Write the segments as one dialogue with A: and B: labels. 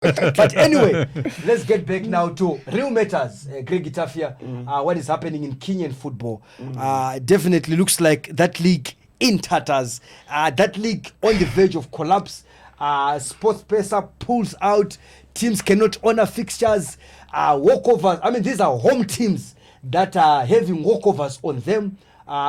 A: But anyway, let's get back now to real matters. Greg Itafia, what is happening in Kenyan football? Definitely looks like that league in tatters. That league on the verge of collapse. Sports Pesa pulls out. Teams cannot honor fixtures. Walkovers. I mean, these are home teams that are having walkovers on them.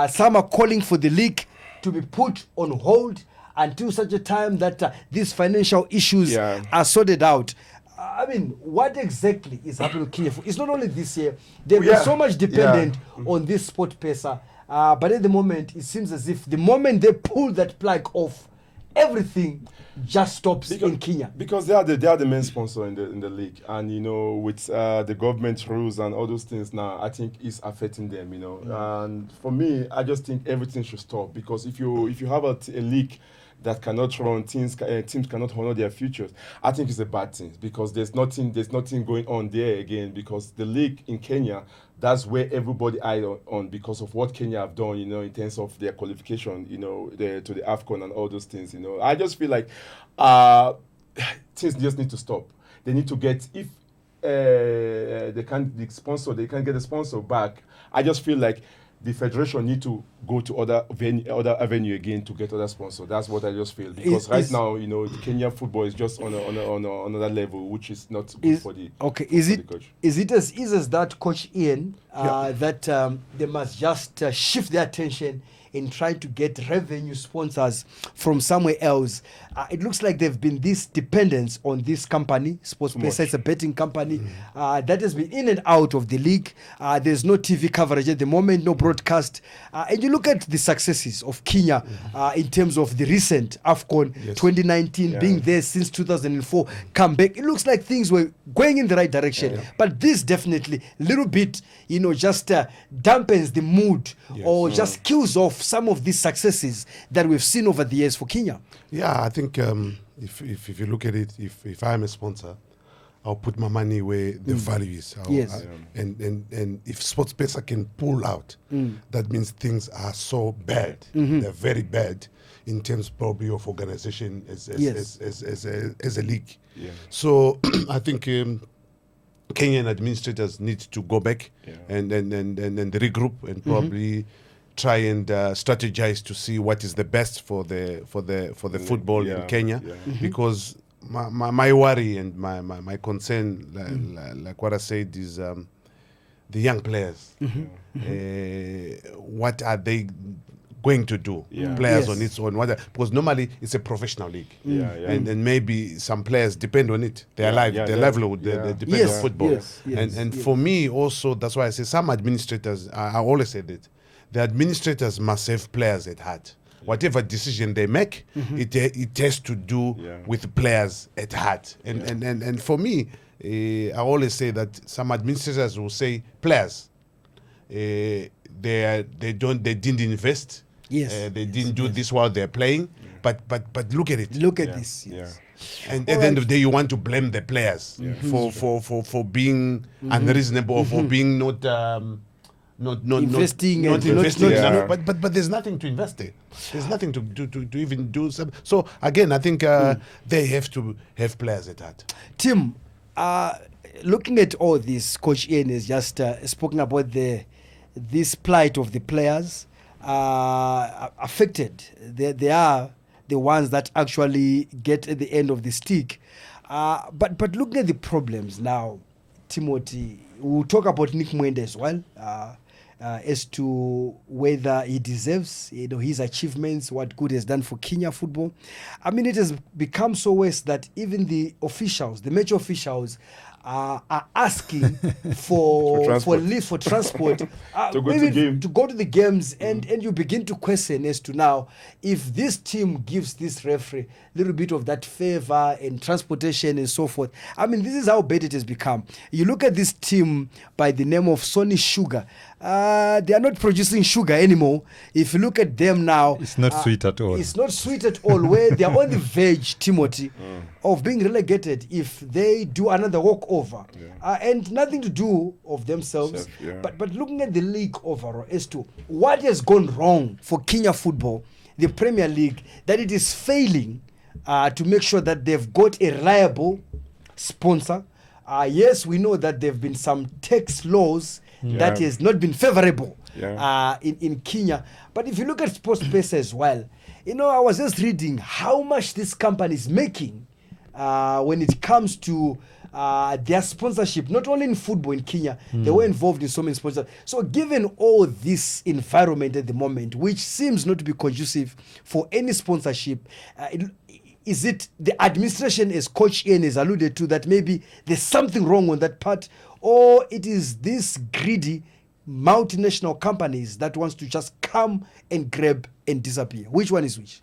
A: Some are calling for the league to be put on hold until such a time that these financial issues are sorted out. I mean, what exactly is happening in Kenya? It's not only this year. They've been so much dependent on this Sport Pesa. But at the moment, it seems as if the moment they pull that plug off, everything just stops in Kenya.
B: Because they are the main sponsor in the league. And, with the government rules and all those things now, I think it's affecting them, And for me, I just think everything should stop. Because if you have a league that cannot run, teams cannot honor their futures, I think it's a bad thing, because there's nothing going on there again, because the league in Kenya, that's where everybody eyes on because of what Kenya have done, in terms of their qualification, to the AFCON and all those things, I just feel like things just need to stop. They need to get, if they can't get the sponsor back, I just feel like the federation need to go to other avenue again to get other sponsors. That's what I just feel, because now, Kenyan football is just on another level, which is not good for the coach.
A: Is it as easy as that, Coach Ian, that they must just shift their attention in trying to get revenue sponsors from somewhere else? It looks like they've been this dependence on this company, Sports Pesa. It's a betting company that has been in and out of the league. There's no TV coverage at the moment, no broadcast. And you look at the successes of Kenya in terms of the recent AFCON 2019, being there since 2004, comeback. It looks like things were going in the right direction. But this definitely, a little bit, just dampens the mood or just kills off some of these successes that we've seen over the years for Kenya.
C: Yeah, I think if you look at it, if I'm a sponsor, I'll put my money where the value is. And if Sports Pesa can pull out, that means things are so bad. They're very bad in terms probably of organization as a league. So I think Kenyan administrators need to go back and regroup and probably try and strategize to see what is the best for the football in Kenya, because my worry and my concern, like what I said, is the young players. What are they going to do? Players on its own, because normally it's a professional league, and maybe some players depend on it. Their livelihood, they depend on football. And for me also, that's why I say some administrators, I always said it, the administrators must have players at heart. Whatever decision they make, it has to do with players at heart. And for me, I always say that some administrators will say players, they didn't invest. They didn't do this while they're playing. But look at it.
A: Look at this.
C: And at the end of the day, you want to blame the players for being unreasonable, or for being not investing. But there's nothing to invest there. There's nothing to even do something. So again, I think they have to have players at heart.
A: Tim, looking at all this, Coach Ian has just spoken about this plight of the players affected. They are the ones that actually get at the end of the stick. But looking at the problems now, Timothy, we'll talk about Nick Mwende as well, as to whether he deserves his achievements, what good he has done for Kenya football. I mean, it has become so worse that even the officials, the match officials, are asking for leave for transport
B: to
A: go to the games, and you begin to question as to now if this team gives this referee a little bit of that favor and transportation and so forth. I mean, this is how bad it has become. You look at this team by the name of Sony Sugar. They are not producing sugar anymore. If you look at them now,
D: it's not sweet at all.
A: It's not sweet at all. Where they are on the verge, Timothy, of being relegated if they do another walkover, and nothing to do of themselves. But looking at the league overall as to what has gone wrong for Kenya football, the Premier League, that it is failing to make sure that they've got a reliable sponsor. Yes, we know that there have been some tax laws that has not been favorable in Kenya. But if you look at sports pesa as well, I was just reading how much this company is making when it comes to their sponsorship, not only in football in Kenya, they were involved in so many sponsors. So given all this environment at the moment, which seems not to be conducive for any sponsorship, is it the administration, as Coach Ian has alluded to, that maybe there's something wrong on that part, or it is this greedy multinational companies that wants to just come and grab and disappear? Which one is which?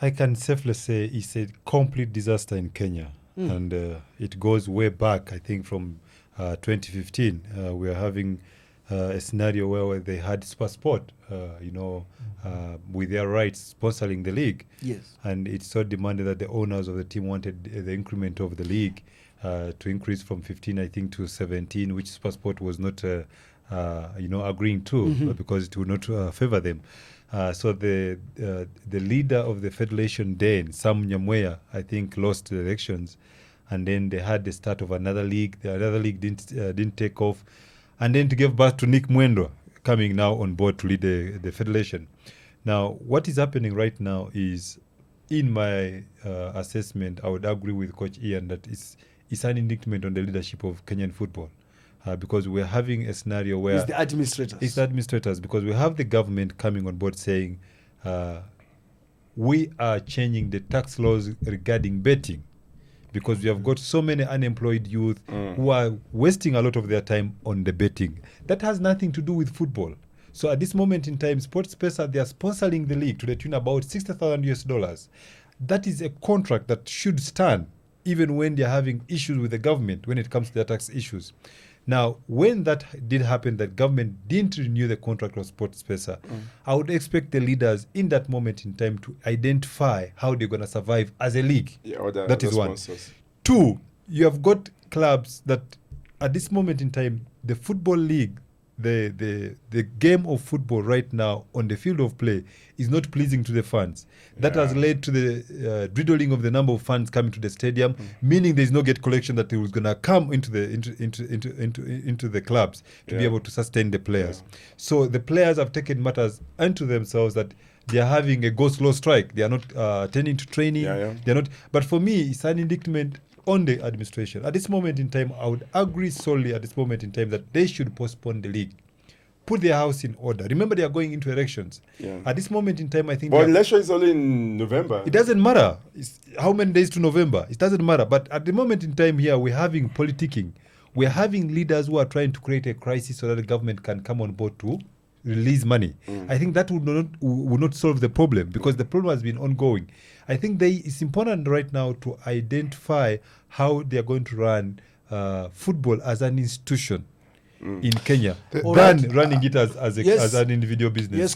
D: I can safely say it's a complete disaster in Kenya. And it goes way back, I think, from 2015. We are having a scenario where they had Supersport, with their rights sponsoring the league.
A: Yes.
D: And it so demanded that the owners of the team wanted the increment of the league to increase from 15, I think, to 17, which Supersport was not, agreeing to because it would not favor them. So the leader of the federation then, Sam Nyamweya, I think, lost the elections, and then they had the start of another league. The other league didn't take off, and then to give birth to Nick Mwendo coming now on board to lead the federation. Now, what is happening right now is, in my assessment, I would agree with Coach Ian that it's an indictment on the leadership of Kenyan football. Because we're having a scenario where...
A: It's the administrators.
D: It's the administrators, because we have the government coming on board saying, we are changing the tax laws regarding betting, because we have got so many unemployed youth who are wasting a lot of their time on the betting. That has nothing to do with football. So at this moment in time, Sports Pesa, they are sponsoring the league to the tune about $60,000. That is a contract that should stand, even when they're having issues with the government when it comes to their tax issues. Now, when that did happen, that government didn't renew the contract of Sports Pesa, I would expect the leaders in that moment in time to identify how they're going to survive as a league. That is one.
B: Sponsors.
D: Two, you have got clubs that at this moment in time, the football league, the game of football right now on the field of play is not pleasing to the fans. That has led to the dwindling of the number of fans coming to the stadium, meaning there is no gate collection that was going to come into the clubs to be able to sustain the players. So the players have taken matters unto themselves that they are having a go-slow strike. They are not attending to training. They are not. But for me, it's an indictment on the administration. At this moment in time, I would agree solely at this moment in time that they should postpone the league. Put their house in order. Remember, they are going into elections. At this moment in time, I think...
B: But election is only in November.
D: It doesn't matter. It's how many days to November? It doesn't matter. But at the moment in time here, we're having politicking. We're having leaders who are trying to create a crisis so that the government can come on board to release money. I think that would not solve the problem, because the problem has been ongoing. I think it's important right now to identify how they are going to run football as an institution in Kenya, than running it as an individual business.
A: Yes,